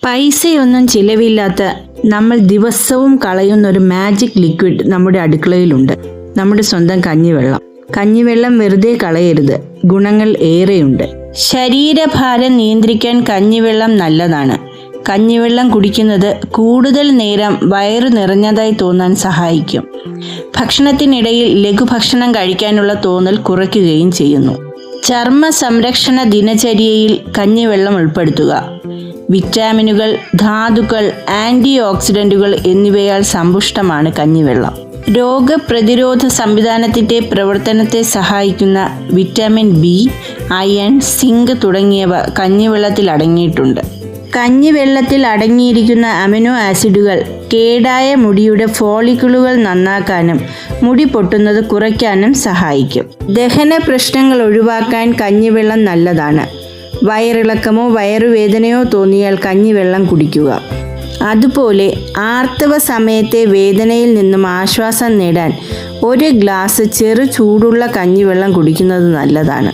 പൈസയൊന്നും ചിലവില്ലാത്ത നമ്മൾ ദിവസവും കളയുന്ന ഒരു മാജിക് ലിക്വിഡ് നമ്മുടെ അടുക്കളയിലുണ്ട്. നമ്മുടെ സ്വന്തം കഞ്ഞിവെള്ളം. കഞ്ഞിവെള്ളം വെറുതെ കളയരുത്, ഗുണങ്ങൾ ഏറെയുണ്ട്. ശരീരഭാരം നിയന്ത്രിക്കാൻ കഞ്ഞിവെള്ളം നല്ലതാണ്. കഞ്ഞിവെള്ളം കുടിക്കുന്നത് കൂടുതൽ നേരം വയറു നിറഞ്ഞതായി തോന്നാൻ സഹായിക്കും. ഭക്ഷണത്തിനിടയിൽ ലഘുഭക്ഷണം കഴിക്കാനുള്ള തോന്നൽ കുറയ്ക്കുകയും ചെയ്യുന്നു. ചർമ്മ സംരക്ഷണ ദിനചര്യയിൽ കഞ്ഞിവെള്ളം ഉൾപ്പെടുത്തുക. വിറ്റാമിനുകൾ, ധാതുക്കൾ, ആൻറ്റി ഓക്സിഡൻറ്റുകൾ എന്നിവയാൽ സമ്പുഷ്ടമാണ് കഞ്ഞിവെള്ളം. രോഗപ്രതിരോധ സംവിധാനത്തിൻ്റെ പ്രവർത്തനത്തെ സഹായിക്കുന്ന വിറ്റാമിൻ ബി, അയൺ, സിങ്ക് തുടങ്ങിയവ കഞ്ഞിവെള്ളത്തിൽ അടങ്ങിയിട്ടുണ്ട്. കഞ്ഞിവെള്ളത്തിൽ അടങ്ങിയിരിക്കുന്ന അമിനോ ആസിഡുകൾ കേടായ മുടിയുടെ ഫോളിക്കിളുകൾ നന്നാക്കാനും മുടി പൊട്ടുന്നത് കുറയ്ക്കാനും സഹായിക്കും. ദഹന പ്രശ്നങ്ങൾ ഒഴിവാക്കാൻ കഞ്ഞിവെള്ളം നല്ലതാണ്. വയറിളക്കമോ വയറുവേദനയോ തോന്നിയാൽ കഞ്ഞിവെള്ളം കുടിക്കുക. അതുപോലെ ആർത്തവ സമയത്തെ വേദനയിൽ നിന്നും ആശ്വാസം നേടാൻ ഒരു ഗ്ലാസ് ചെറു ചൂടുള്ള കഞ്ഞിവെള്ളം കുടിക്കുന്നത് നല്ലതാണ്.